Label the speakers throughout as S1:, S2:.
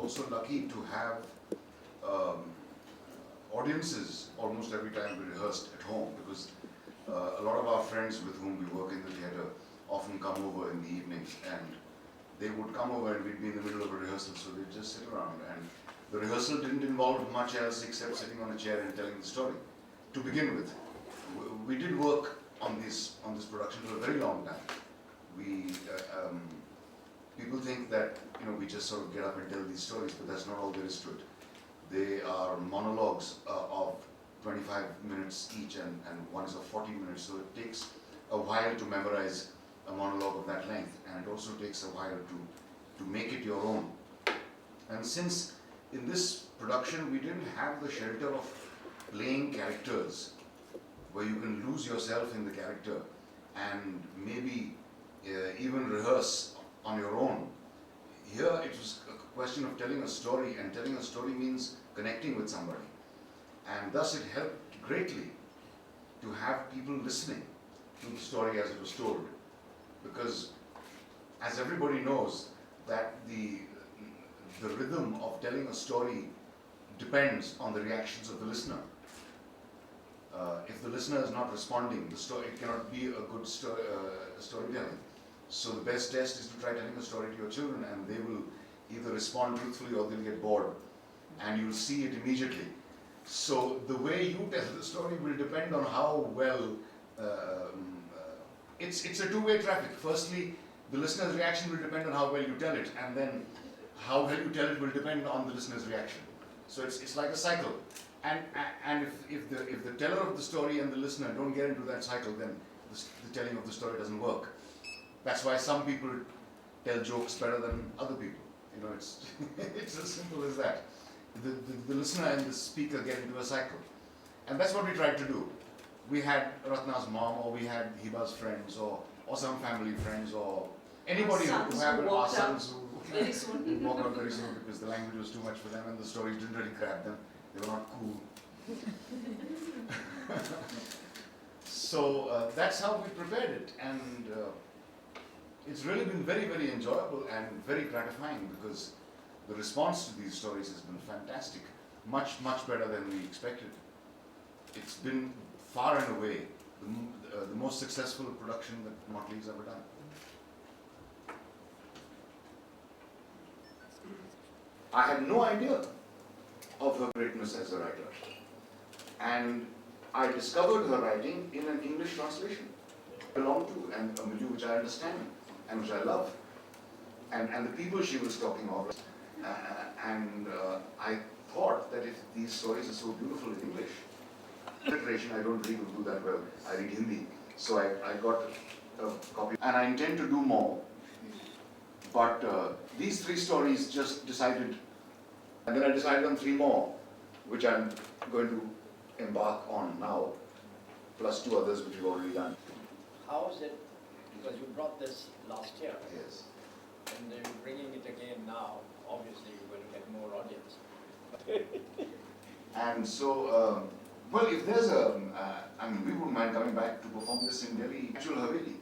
S1: also lucky to have audiences almost every time we rehearsed at home, because a lot of our friends with whom we work in the theatre often come over in the evenings, and they would come over and we'd be in the middle of a rehearsal, so they'd just sit around, and the rehearsal didn't involve much else except sitting on a chair and telling the story. To begin with, we did work on this production for a very long time. People think that we just sort of get up and tell these stories, but that's not all there is to it. They are monologues of 25 minutes each, and one is of 40 minutes, so it takes a while to memorize a monologue of that length, and it also takes a while to make it your own. And since in this production we didn't have the shelter of playing characters where you can lose yourself in the character and maybe even rehearse on your own, here it was a question of telling a story, and telling a story means connecting with somebody, and thus it helped greatly to have people listening to the story as it was told, because as everybody knows that the rhythm of telling a story depends on the reactions of the listener. If the listener is not responding, it cannot be a good storytelling. So the best test is to try telling a story to your children, and they will either respond truthfully or they'll get bored, and you'll see it immediately. So the way you tell the story will depend on how well, it's a two-way traffic. Firstly, the listener's reaction will depend on how well you tell it, and then how well you tell it will depend on the listener's reaction. So it's like a cycle. And if the teller of the story and the listener don't get into that cycle, then the telling of the story doesn't work. That's why some people tell jokes better than other people. It's it's as simple as that. The listener and the speaker get into a cycle, and that's what we tried to do. We had Ratna's mom, or we had Heba's friends, or some family friends, or anybody who had our sons who
S2: very soon.
S1: walk out very soon because the language was too much for them and the stories didn't really grab them. They were not cool. So that's how we prepared it, and it's really been very, very enjoyable and very gratifying, because the response to these stories has been fantastic, much, much better than we expected. It's been far and away the most successful production that Motley's ever done. I had no idea of her greatness as a writer, and I discovered her writing in an English translation I belong to, and a milieu which I understand and which I love, and the people she was talking of. I thought that if these stories are so beautiful in English, literation I don't really do that well. I read Hindi, so I got a copy, and I intend to do more. But these 3 stories just decided, and then I decided on 3 more, which I'm going to embark on now, plus 2 others which we've already done.
S3: How is it, because you brought this last year,
S1: Yes.
S3: and you're bringing it again now, obviously you're going to get more audience.
S1: And so, well, if there's we wouldn't mind coming back to perform this in Delhi, actual Haveli,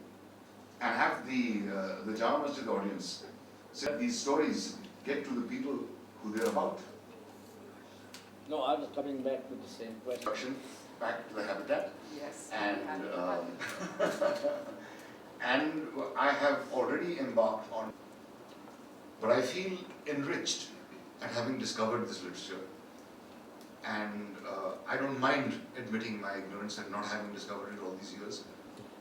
S1: and have the Jama Masjid audience, so that these stories get to the people who they're about.
S3: No, I was coming back with the same question.
S1: Back to the habitat.
S2: Yes.
S1: And and I have already embarked on, but I feel enriched at having discovered this literature, and I don't mind admitting my ignorance and not having discovered it all these years.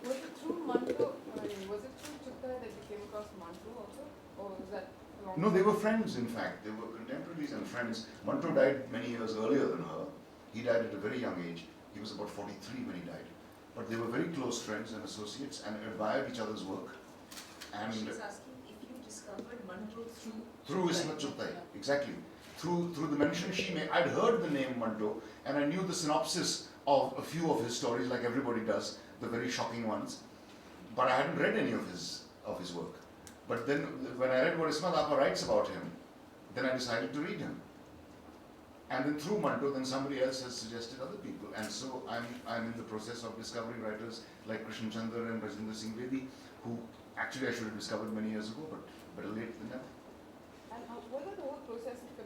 S4: Was it through Manto, was it through Chutta that you came across Manto also, or was that long?
S1: No, they were friends, in fact. They were contemporaries and friends. Manto died many years earlier than her. He died at a very young age. He was about 43 when he died. But they were very close friends and associates and admired each other's work. And
S2: She's asking if you discovered Manto
S1: through Ismat Chuttai, exactly. Through the mention she made. I'd heard the name Manto, and I knew the synopsis of a few of his stories, like everybody does, the very shocking ones. But I hadn't read any of his work. But then when I read what Ismat Appa writes about him, then I decided to read him. And then through Manto, then somebody else has suggested other people. And so I'm in the process of discovering writers like Krishna Chandra and Rajinder Singh Bedi, who actually I should have discovered many years ago, but better late than never.
S4: And what was the whole process of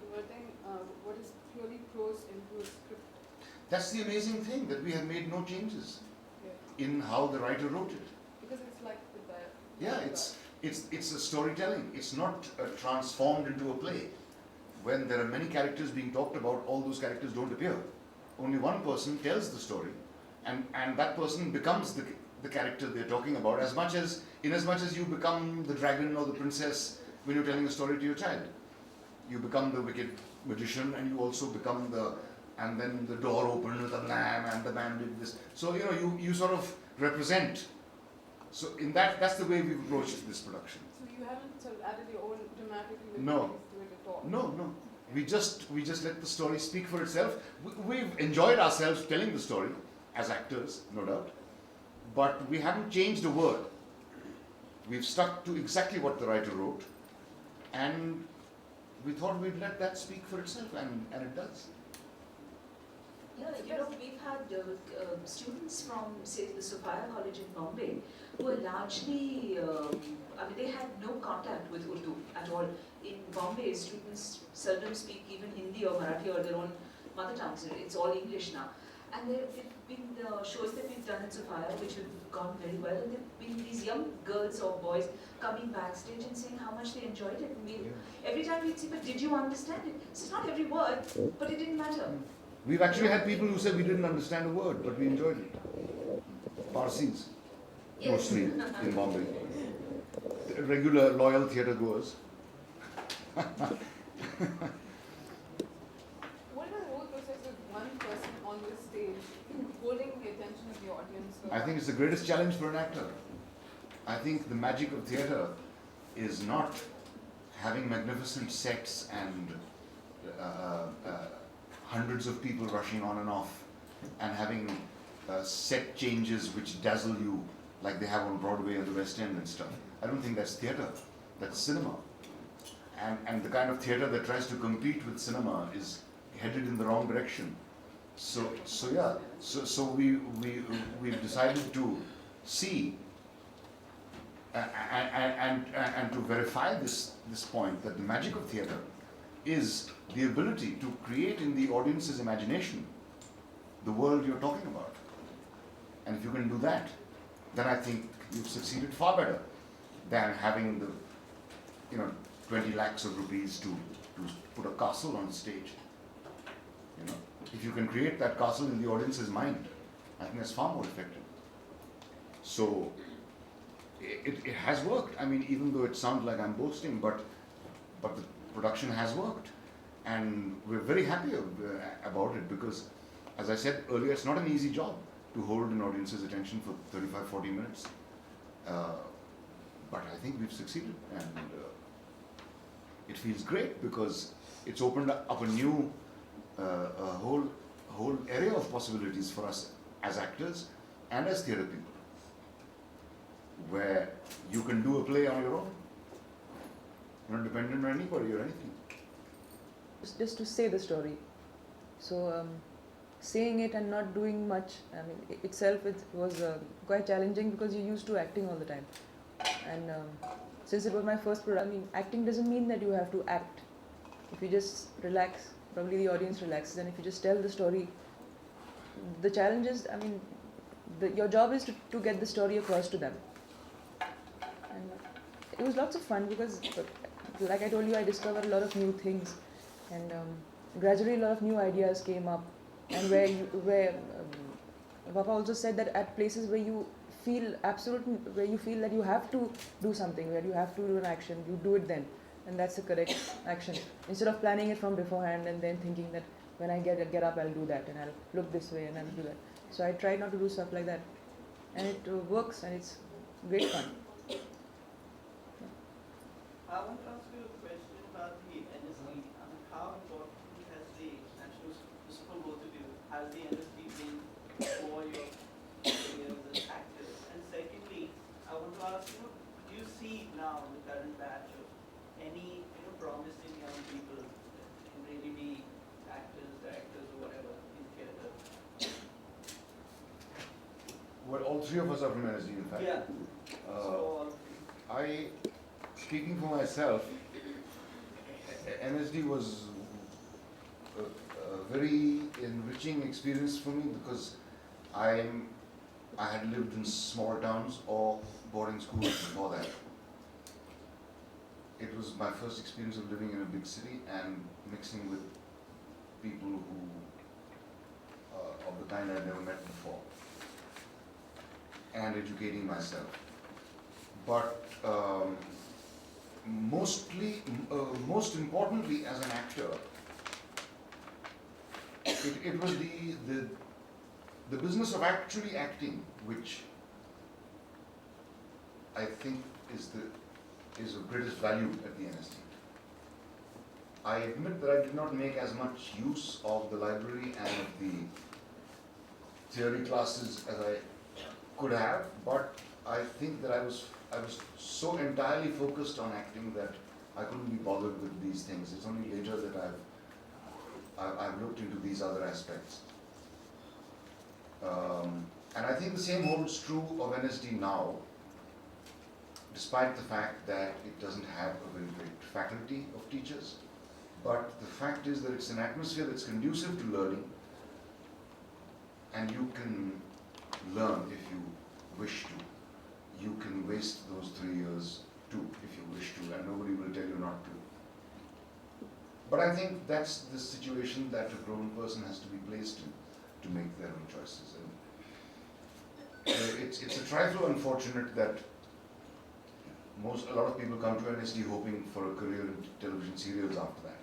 S1: That's the amazing thing, that we have made no changes
S4: Yeah.
S1: in how the writer wrote it.
S4: Because it's like with that.
S1: Yeah, it's a storytelling. It's not transformed into a play. When there are many characters being talked about, all those characters don't appear. Only one person tells the story, and that person becomes the character they're talking about, in as much as you become the dragon or the princess when you're telling a story to your child. You become the wicked magician, and you also become and then the door opened with a lamb, and the man did this. So, you sort of represent. So that's the way we've approached this production.
S4: So you haven't sort of added your own dramatically
S1: No.
S4: to it at all?
S1: No. We just let the story speak for itself. We've enjoyed ourselves telling the story as actors, no doubt. But we haven't changed a word. We've stuck to exactly what the writer wrote, and we thought we'd let that speak for itself, and it does.
S2: Yeah, we've had students from, say, the Sophia College in Bombay who are largely, they had no contact with Urdu at all. In Bombay, students seldom speak even Hindi or Marathi or their own mother tongues. It's all English now. And there have been shows that we've done in Sophia which have gone very well. And there have been these young girls or boys coming backstage and saying how much they enjoyed it. And every time we'd say, but did you understand it? It's not every word, but it didn't matter.
S1: We've actually had people who said we didn't understand a word, but we enjoyed it. Parsis, mostly in Bombay. Regular, loyal theatre goers.
S4: What is the whole process of one person on the stage holding the attention of the audience?
S1: I think it's the greatest challenge for an actor. I think the magic of theatre is not having magnificent sets and hundreds of people rushing on and off, and having set changes which dazzle you like they have on Broadway and the West End and stuff. I don't think that's theatre, that's cinema. And the kind of theatre that tries to compete with cinema is headed in the wrong direction. So we've decided to see and to verify this point, that the magic of theatre is the ability to create in the audience's imagination the world you're talking about. And if you can do that, then I think you've succeeded far better than having the 20 lakhs of rupees to put a castle on stage. If you can create that castle in the audience's mind, I think that's far more effective. So it has worked. I mean, even though it sounds like I'm boasting, but the production has worked, and we're very happy about it, because, as I said earlier, it's not an easy job to hold an audience's attention for 35-40 minutes. But I think we've succeeded, and it feels great because it's opened up a new, whole area of possibilities for us as actors and as theatre people, where you can do a play on your own. You're not dependent on anybody or anything.
S5: Just to say the story. So saying it and not doing much, I mean, itself it was quite challenging, because you're used to acting all the time. And since it was my first product, I mean, acting doesn't mean that you have to act. If you just relax, probably the audience relaxes, and if you just tell the story, the challenge is, I mean, your job is to get the story across to them. And it was lots of fun, because like I told you, I discovered a lot of new things, and gradually a lot of new ideas came up. And where Papa also said that at places where you feel where you feel that you have to do something, where you have to do an action, you do it then, and that's the correct action. Instead of planning it from beforehand and then thinking that when I get up, I'll do that, and I'll look this way and I'll do that. So I try not to do stuff like that, and it works, and it's great fun.
S6: I want to ask you a question about the NSD. How important has the, and this is for both of you, has the NSD been for your careers as actors? And secondly, I want to ask you, do you see now in the current batch of any promising young people that can really be actors, directors, or whatever in theatre?
S1: Well, all three of us are from NSD, in fact.
S6: Yeah.
S1: Speaking for myself, NSD was a very enriching experience for me because I had lived in small towns or boarding schools before that. It was my first experience of living in a big city and mixing with people who of the kind I'd never met before, and educating myself. But most importantly, as an actor, it was the business of actually acting, which I think is of greatest value at the NSD. I admit that I did not make as much use of the library and of the theory classes as I could have, but I think that I was so entirely focused on acting that I couldn't be bothered with these things. It's only later that I've looked into these other aspects. And I think the same holds true of NSD now, despite the fact that it doesn't have a very great faculty of teachers. But the fact is that it's an atmosphere that's conducive to learning, and you can learn if you wish to. You can waste those 3 years too, if you wish to, and nobody will tell you not to. But I think that's the situation that a grown person has to be placed in to make their own choices. And it's a trifle unfortunate that a lot of people come to NSD hoping for a career in television serials after that.